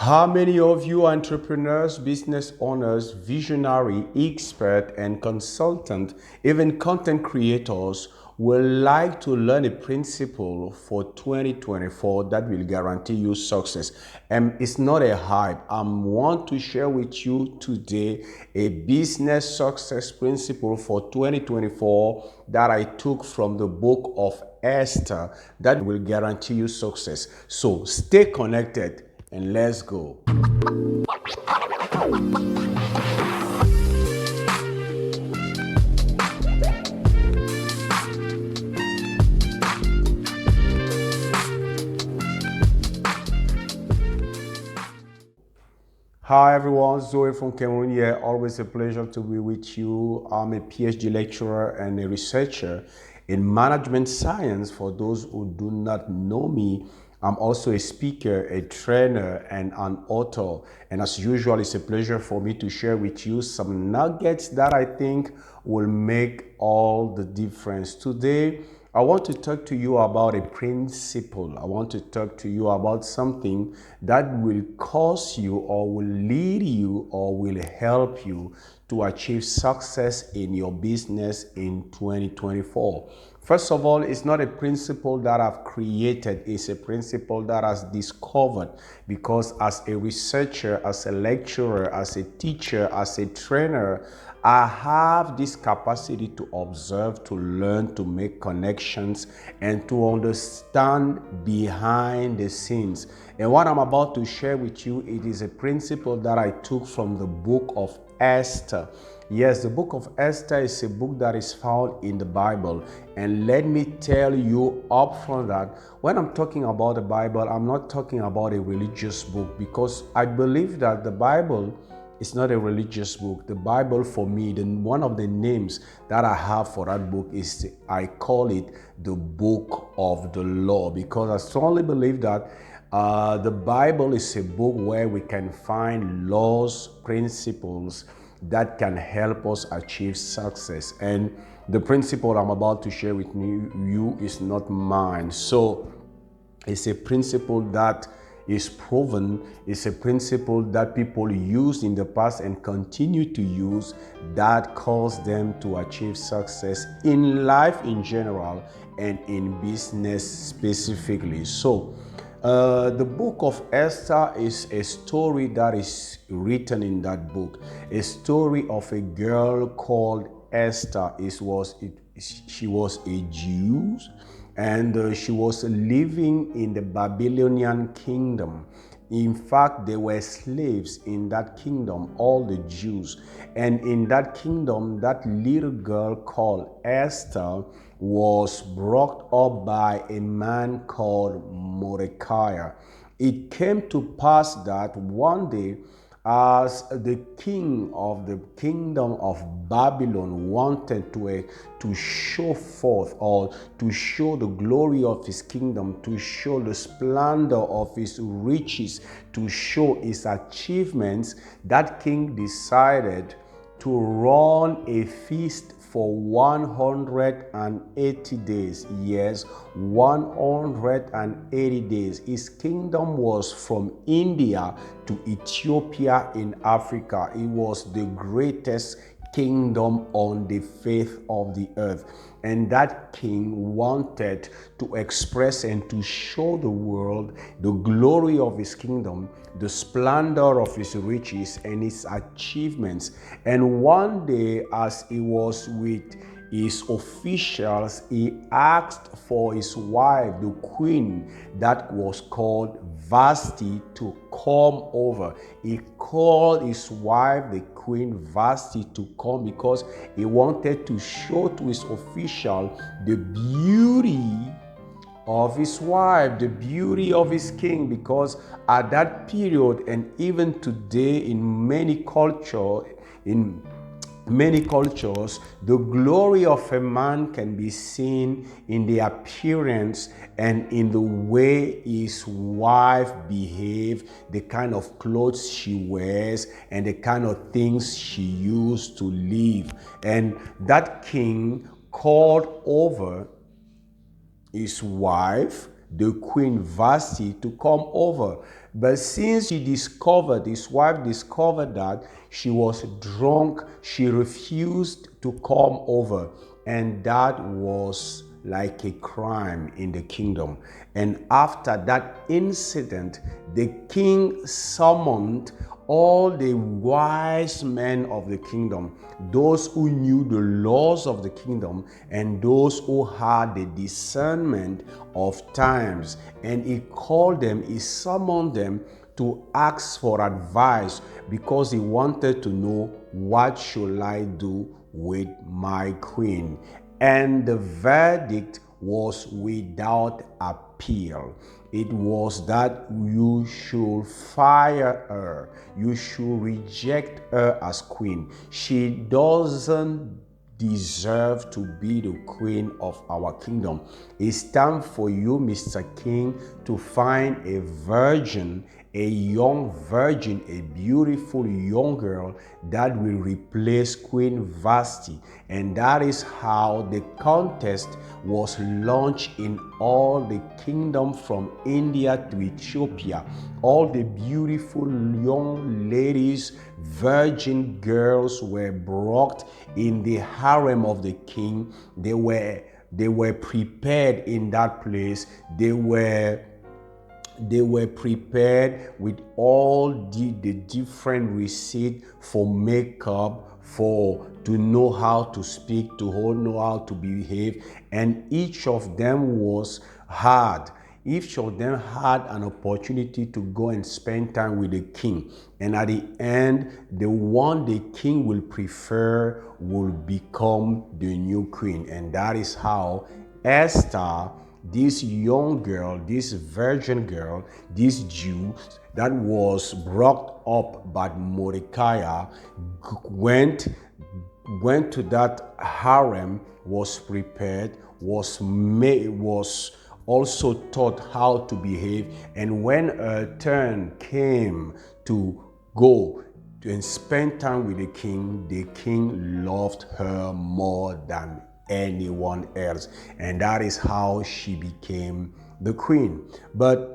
How many of you entrepreneurs, business owners, visionary, expert, and consultant, even content creators, would like to learn a principle for 2024 that will guarantee you success? And it's not a hype. I want to share with you today a business success principle for 2024 that I took from the book of Esther that will guarantee you success. So stay connected and let's go. Hi everyone, Zoe from Cameroon here. Always a pleasure to be with you. I'm a PhD lecturer and a researcher in management science. For those who do not know me, I'm also a speaker, a trainer, and an author. And as usual, it's a pleasure for me to share with you some nuggets that I think will make all the difference. Today, I want to talk to you about a principle. I want to talk to you about something that will cause you or will lead you or will help you to achieve success in your business in 2024. First of all, it's not a principle that I've created. It's a principle that I've discovered because as a researcher, as a lecturer, as a teacher, as a trainer, I have this capacity to observe, to learn, to make connections, and to understand behind the scenes. And what I'm about to share with you, it is a principle that I took from the book of Esther. Yes, the book of Esther is a book that is found in the Bible. And let me tell you upfront that when I'm talking about the Bible, I'm not talking about a religious book because I believe that the Bible it's not a religious book. The Bible, for me, one of the names that I have for that book is I call it the book of the law, because I strongly believe that the Bible is a book where we can find laws, principles that can help us achieve success. And the principle I'm about to share with you is not mine. So it's a principle that is proven. It's a principle that people used in the past and continue to use that caused them to achieve success in life in general and in business specifically. So the book of Esther is a story that is written in that book, a story of a girl called Esther. She was a Jew, and she was living in the Babylonian kingdom. In fact, there were slaves in that kingdom, all the Jews. And in that kingdom, that little girl called Esther was brought up by a man called Mordecai. It came to pass that one day, as the king of the kingdom of Babylon wanted to show forth or to show the glory of his kingdom, to show the splendor of his riches, to show his achievements, that king decided to run a feast for 180 days. Yes, 180 days. His kingdom was from India to Ethiopia in Africa. It was the greatest kingdom on the face of the earth. And that king wanted to express and to show the world the glory of his kingdom, the splendor of his riches and his achievements. And one day, as he was with his officials, he asked for his wife, the queen that was called Vashti, to come over. He called his wife, the queen Vashti, to come because he wanted to show to his official the beauty of his wife, the beauty of his king, because at that period and even today in many cultures, the glory of a man can be seen in the appearance and in the way his wife behaves, the kind of clothes she wears, and the kind of things she used to live. And that king called over his wife, the Queen Vashti to come over. But since his wife discovered that she was drunk, she refused to come over. And that was like a crime in the kingdom. And after that incident, the king summoned all the wise men of the kingdom, those who knew the laws of the kingdom and those who had the discernment of times. And he summoned them to ask for advice because he wanted to know, what should I do with my queen? And the verdict was without appeal. It was that you should fire her. You should reject her as queen. She doesn't deserve to be the queen of our kingdom. It's time for you, Mr. King, to find a virgin, a young virgin, a beautiful young girl that will replace Queen Vashti. And that is how the contest was launched in all the kingdom from India to Ethiopia. All the beautiful young ladies, virgin girls, were brought in the harem of the king. They were prepared in that place. They were prepared with all the different receipts for makeup, to know how to speak, to know how to behave, and each of them was hard. Each of them had an opportunity to go and spend time with the king. And at the end, the one the king will prefer will become the new queen. And that is how Esther, this young girl, this virgin girl, this Jew that was brought up by Mordecai, went to that harem, was prepared, was also taught how to behave. And when her turn came to go and spend time with the king loved her more than anyone else. And that is how she became the queen. But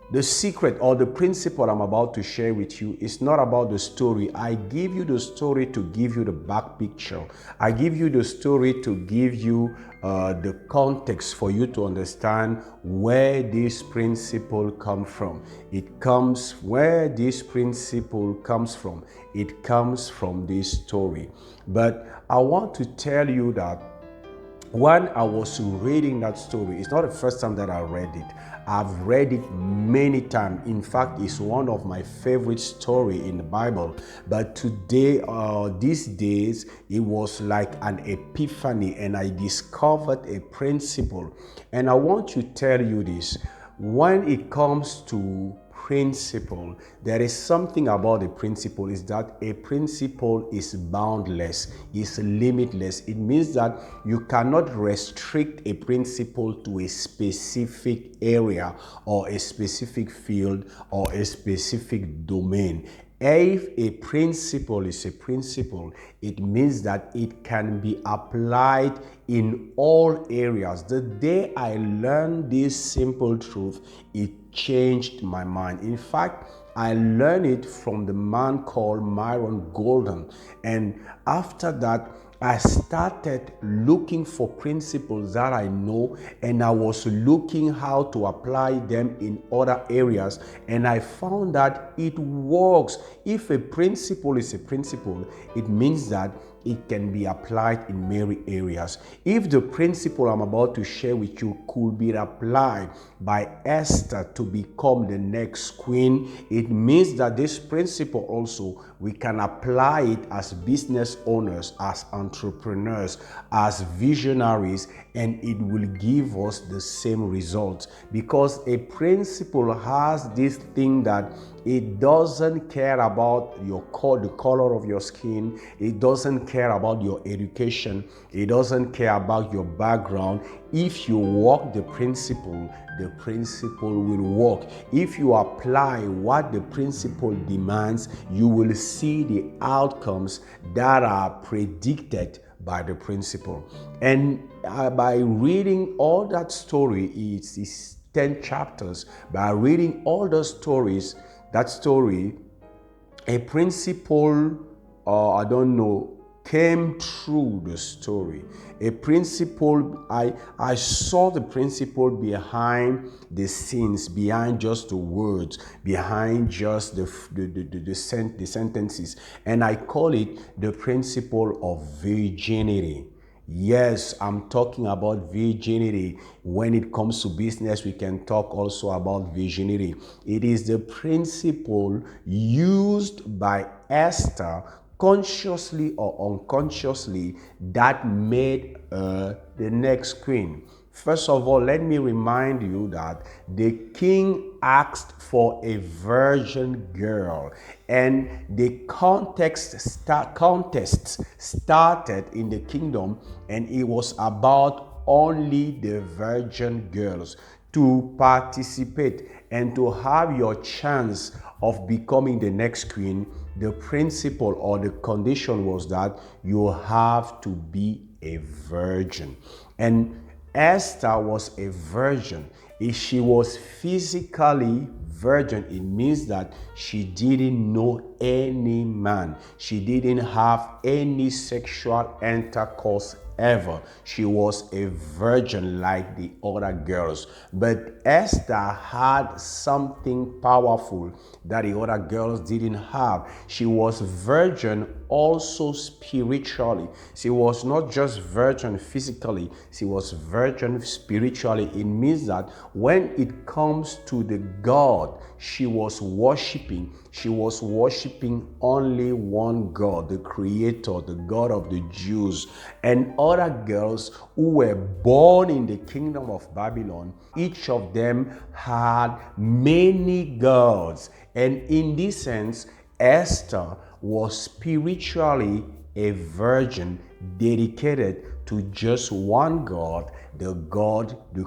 the secret or the principle I'm about to share with you is not about the story. I give you the story to give you the back picture. I give you the story to give you the context for you to understand where this principle comes from. It comes from this story. But I want to tell you that when I was reading that story, it's not the first time that I read it. I've read it many times. In fact, it's one of my favorite stories in the Bible. But today, these days, it was like an epiphany, and I discovered a principle. And I want to tell you this. When it comes to principle, there is something about a principle, is that a principle is boundless, is limitless. It means that you cannot restrict a principle to a specific area or a specific field or a specific domain. If a principle is a principle, it means that it can be applied in all areas. The day I learned this simple truth, it changed my mind. In fact, I learned it from the man called Myron Golden. And after that, I started looking for principles that I know, and I was looking how to apply them in other areas, and I found that it works. If a principle is a principle, it means that it can be applied in many areas. If the principle I'm about to share with you could be applied by Esther to become the next queen, it means that this principle also we can apply it as business owners, as entrepreneurs, as visionaries, and it will give us the same results. Because a principle has this thing that it doesn't care about the color of your skin. It doesn't care about your education. It doesn't care about your background. If you walk the principle will work. If you apply what the principle demands, you will see the outcomes that are predicted by the principle. And by reading all that story, it's 10 chapters. By reading all those stories, that story, a principle, I don't know, came through the story. A principle, I saw the principle behind the scenes, behind just the words, behind just the sentences. And I call it the principle of virginity. Yes, I'm talking about virginity. When it comes to business, we can talk also about virginity. It is the principle used by Esther, consciously or unconsciously, that made the next queen. First of all, let me remind you that the king asked for a virgin girl, and the contest started in the kingdom, and it was about only the virgin girls to participate and to have your chance of becoming the next queen. The principle or the condition was that you have to be a virgin. And Esther was a virgin. If she was physically virgin, it means that she didn't know any man. She didn't have any sexual intercourse ever. She was a virgin like the other girls. But Esther had something powerful that the other girls didn't have. She was virgin also spiritually. She was not just virgin physically, she was virgin spiritually. It means that when it comes to the God she was worshiping only one God, the Creator, the God of the Jews. And other girls who were born in the kingdom of Babylon, each of them had many gods. And in this sense, Esther was spiritually a virgin dedicated to just one God, the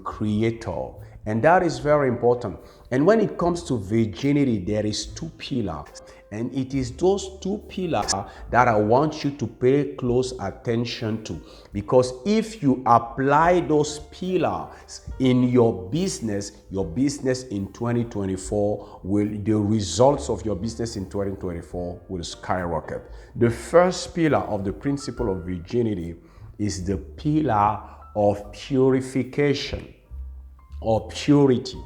Creator. And that is very important. And when it comes to virginity, there is two pillars. And it is those two pillars that I want you to pay close attention to. Because if you apply those pillars in your business in 2024 the results of your business in 2024 will skyrocket. The first pillar of the principle of virginity is the pillar of purification or purity.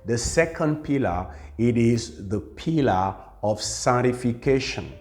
The second pillar, it is the pillar of sanctification.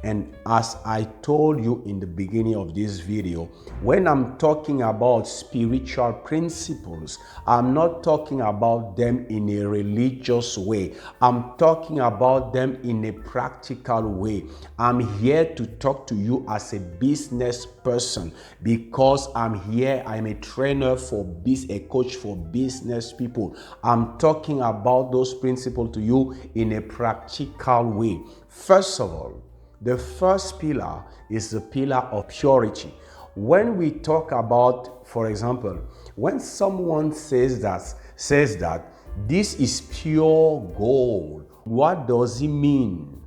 And as I told you in the beginning of this video, when I'm talking about spiritual principles, I'm not talking about them in a religious way. I'm talking about them in a practical way. I'm here to talk to you as a business person because I'm a trainer a coach for business people. I'm talking about those principles to you in a practical way. First of all, the first pillar is the pillar of purity. When we talk about, for example, when someone says that this is pure gold, what does it mean?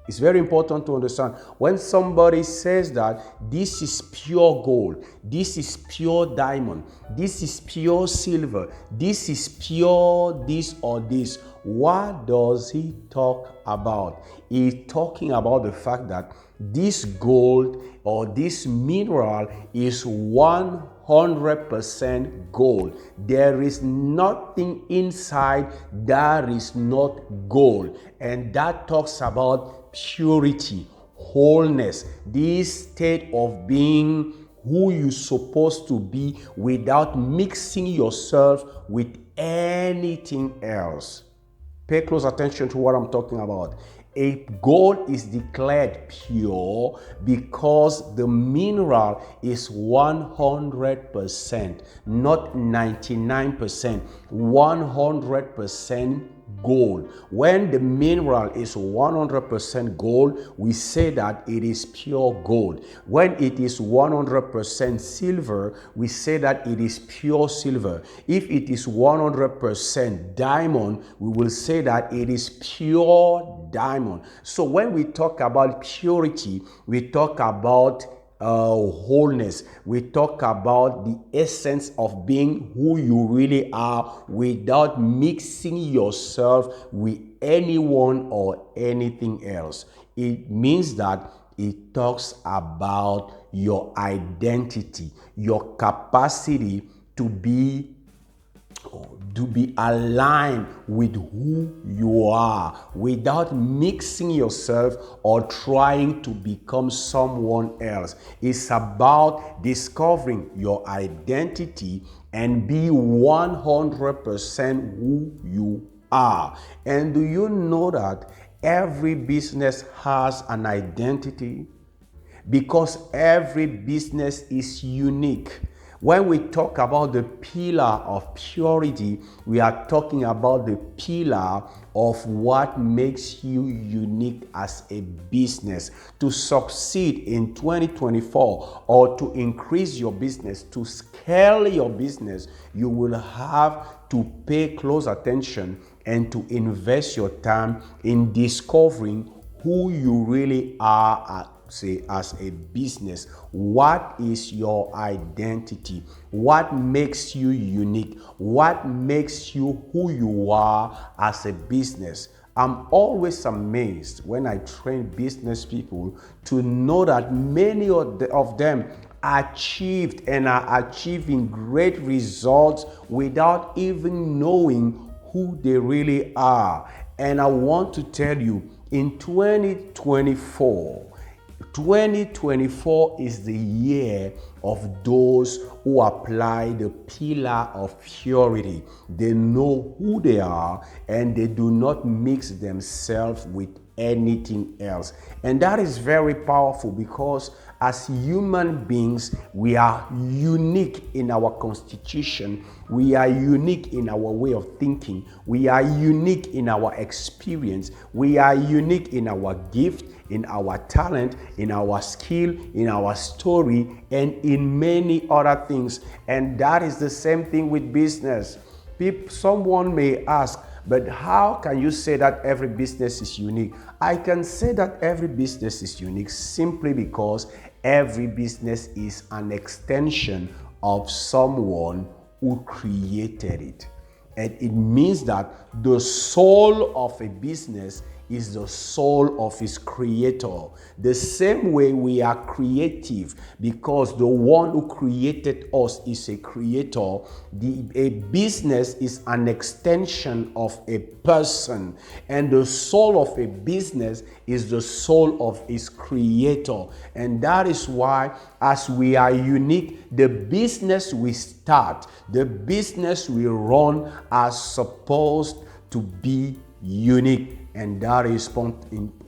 It's very important to understand. When somebody says that this is pure gold, this is pure diamond, this is pure silver, this is pure this or this, what does he talk about? He's talking about the fact that this gold or this mineral is 100% gold. There is nothing inside that is not gold. And that talks about purity, wholeness, this state of being who you're supposed to be without mixing yourself with anything else. Pay close attention to what I'm talking about. A gold is declared pure because the mineral is 100%, not 99%, 100% gold. When the mineral is 100% gold, we say that it is pure gold. When it is 100% silver, we say that it is pure silver. If it is 100% diamond, we will say that it is pure diamond. So when we talk about purity, we talk about wholeness. We talk about the essence of being who you really are without mixing yourself with anyone or anything else. It means that it talks about your identity, your capacity to be aligned with who you are without mixing yourself or trying to become someone else. It's about discovering your identity and be 100% who you are. And do you know that every business has an identity? Because every business is unique. When we talk about the pillar of purity, we are talking about the pillar of what makes you unique as a business. To succeed in 2024 or to increase your business, to scale your business, you will have to pay close attention and to invest your time in discovering who you really are as a business. What is your identity? What makes you unique? What makes you who you are as a business? I'm always amazed when I train business people to know that many of them achieved and are achieving great results without even knowing who they really are. And I want to tell you, in 2024 is the year of those who apply the pillar of purity. They know who they are and they do not mix themselves with anything else. And that is very powerful because as human beings, we are unique in our constitution. We are unique in our way of thinking. We are unique in our experience. We are unique in our gift, in our talent, in our skill, in our story, and in many other things. And that is the same thing with business. Someone may ask, but how can you say that every business is unique? I can say that every business is unique simply because every business is an extension of someone who created it. And it means that the soul of a business is the soul of its creator. The same way we are creative because the one who created us is a creator. A business is an extension of a person, and the soul of a business is the soul of its creator. And that is why, as we are unique, the business we start, the business we run are supposed to be unique. And that is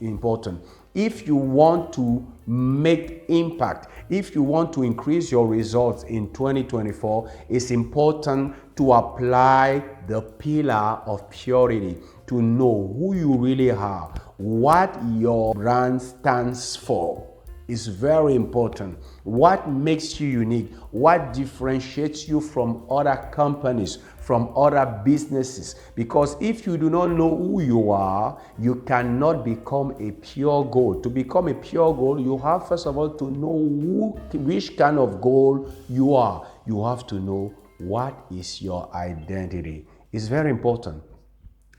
important. If you want to make impact, if you want to increase your results in 2024, it's important to apply the pillar of purity, to know who you really are, what your brand stands for. Is very important. What makes you unique? What differentiates you from other companies, from other businesses? Because if you do not know who you are, you cannot become a pure gold. To become a pure gold, you have first of all to know which kind of gold you are. You have to know what is your identity. It's very important.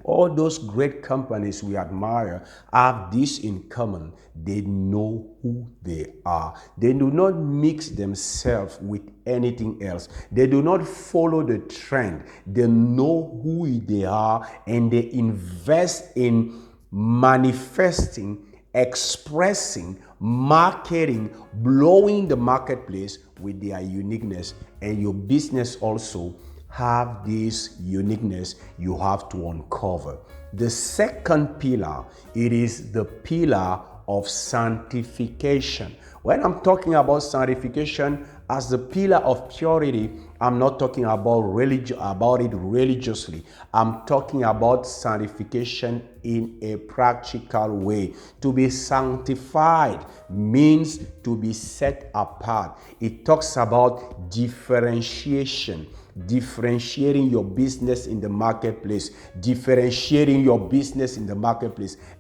All those great companies we admire have this in common. They know who they are. They do not mix themselves with anything else. They do not follow the trend. They know who they are and they invest in manifesting, expressing, marketing, blowing the marketplace with their uniqueness. And your business also have this uniqueness you have to uncover. The second pillar, it is the pillar of sanctification. When I'm talking about sanctification as the pillar of purity, I'm not talking about it religiously. I'm talking about sanctification in a practical way. To be sanctified means to be set apart. It talks about differentiation. Differentiating your business in the marketplace,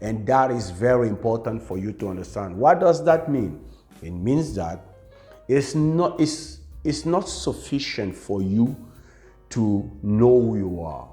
and that is very important for you to understand. What does that mean? It means that It's not sufficient for you to know who you are,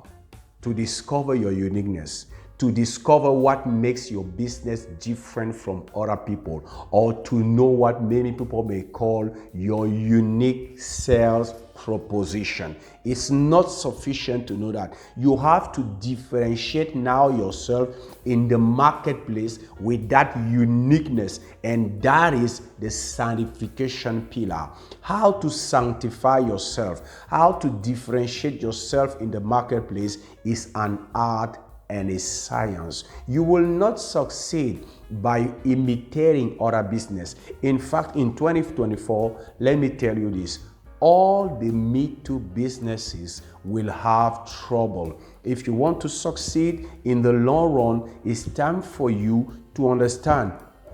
to discover your uniqueness, to discover what makes your business different from other people, or to know what many people may call your unique sales proposition. It's not sufficient to know that. You have to differentiate now yourself in the marketplace with that uniqueness, and that is the sanctification pillar. How to sanctify yourself, how to differentiate yourself in the marketplace is an art and a science. You will not succeed by imitating other business. In fact, in 2024, let me tell you this, all the Me Too businesses will have trouble. If you want to succeed in the long run, it's time for you to understand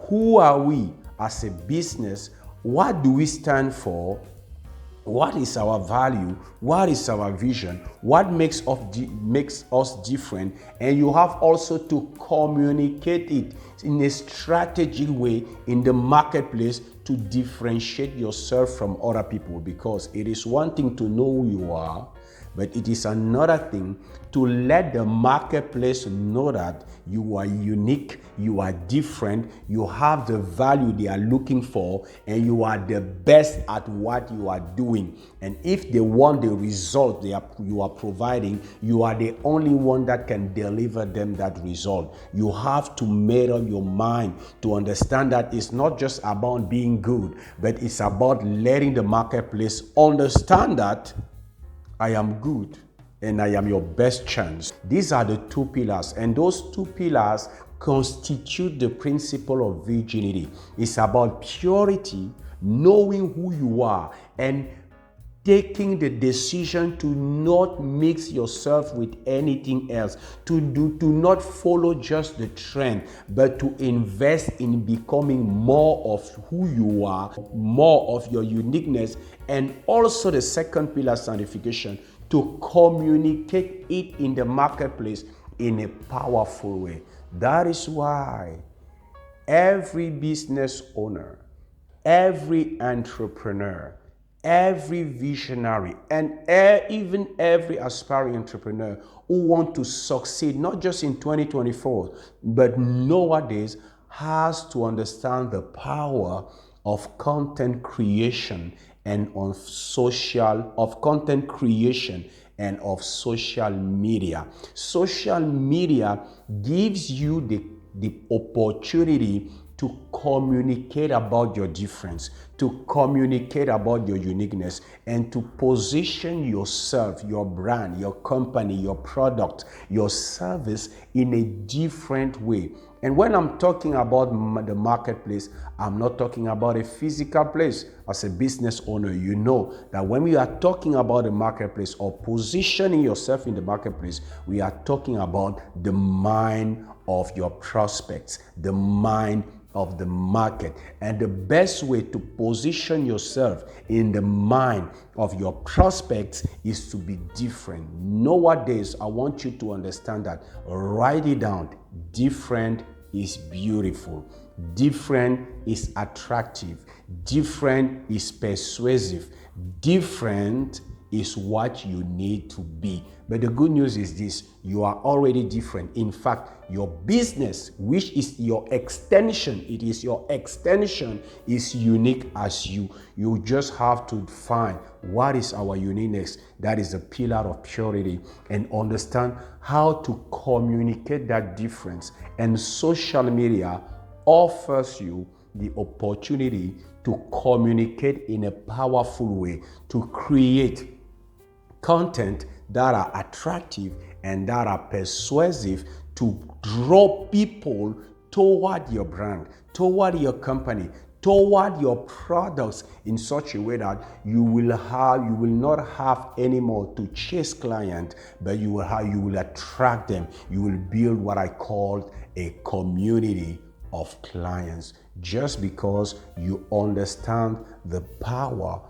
who are we as a business, what do we stand for, what is our value, what is our vision, what makes us different, and you have also to communicate it in a strategic way in the marketplace to differentiate yourself from other people. Because it is one thing to know who you are, but it is another thing to let the marketplace know that you are unique, you are different, you have the value they are looking for, and you are the best at what you are doing. And if they want the result you are providing, you are the only one that can deliver them that result. You have to make up your mind to understand that it's not just about being good, but it's about letting the marketplace understand that I am good and I am your best chance. These are the two pillars, and those two pillars constitute the principle of virginity. It's about purity, knowing who you are, and taking the decision to not mix yourself with anything else, to not follow just the trend, but to invest in becoming more of who you are, more of your uniqueness. And also the second pillar, sanctification, to communicate it in the marketplace in a powerful way. That is why every business owner, every entrepreneur, every visionary, and even every aspiring entrepreneur who want to succeed, not just in 2024, but nowadays, has to understand the power of content creation and of content creation and of social media. Social media gives you the opportunity to communicate about your difference, to communicate about your uniqueness, and to position yourself, your brand, your company, your product, your service in a different way. And when I'm talking about the marketplace, I'm not talking about a physical place. As a business owner, you know that when we are talking about the marketplace or positioning yourself in the marketplace, we are talking about the mind of your prospects, the mind of the market. And the best way to position yourself in the mind of your prospects is to be different. Nowadays, I want you to understand that. Write it down. Different is beautiful. Different is attractive. Different is persuasive. Different is what you need to be. But the good news is this: you are already different. In fact, your business, which is your extension, is unique as you. You just have to find what is our uniqueness. That is the pillar of purity, and understand how to communicate that difference. And social media offers you the opportunity to communicate in a powerful way, to create content that are attractive and that are persuasive, to draw people toward your brand, toward your company, toward your products in such a way that you will not have anymore to chase clients, but you will attract them. You will build what I call a community of clients, just because you understand the power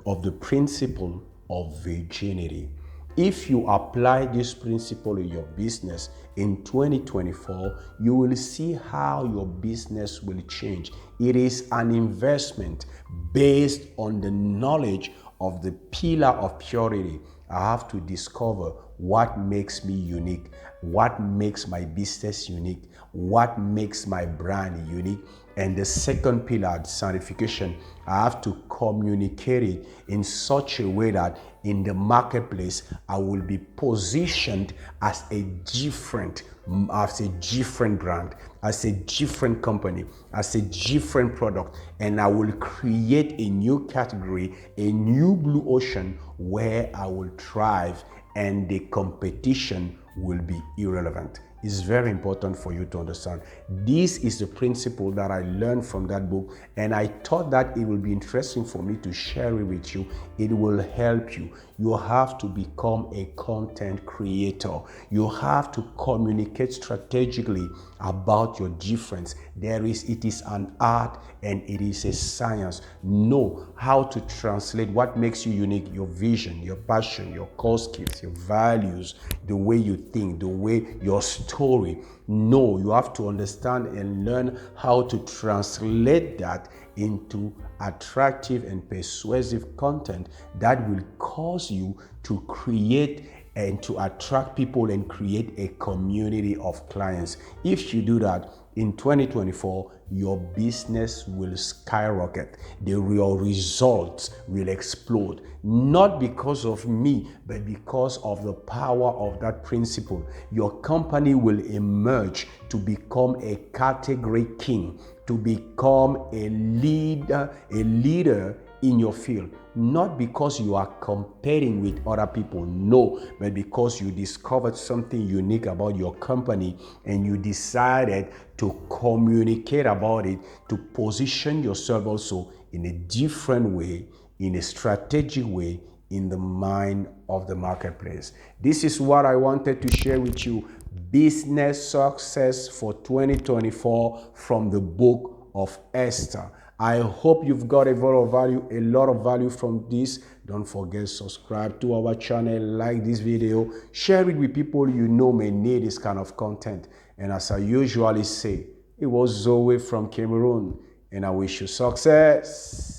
of the principle of virginity. If you apply this principle in your business in 2024, you will see how your business will change. It is an investment based on the knowledge of the pillar of purity. I have to discover what makes me unique, what makes my business unique, what makes my brand unique. And the second pillar, sanctification, I have to communicate it in such a way that in the marketplace, I will be positioned as a different brand, as a different company, as a different product, and I will create a new category, a new blue ocean where I will thrive and the competition will be irrelevant. It's very important for you to understand. This is the principle that I learned from that book, and I thought that it will be interesting for me to share it with you. It will help you. You have to become a content creator. You have to communicate strategically about your difference. It is an art and it is a science. Know how to translate what makes you unique, your vision, your passion, your core skills, your values, the way you think, the way your story. No, you have to understand and learn how to translate that into attractive and persuasive content that will cause you to create and to attract people and create a community of clients. If you do that, in 2024, your business will skyrocket. Your results will explode. Not because of me, but because of the power of that principle. Your company will emerge to become a category king, to become a leader in your field. Not because you are competing with other people, no, but because you discovered something unique about your company and you decided to communicate about it, to position yourself also in a different way, in a strategic way, in the mind of the marketplace. This is what I wanted to share with you. Business success for 2024 from the book of Esther. I hope you've got a lot of value from this. Don't forget, subscribe to our channel, like this video, share it with people you know may need this kind of content. And as I usually say, it was Zoe from Cameroon, and I wish you success.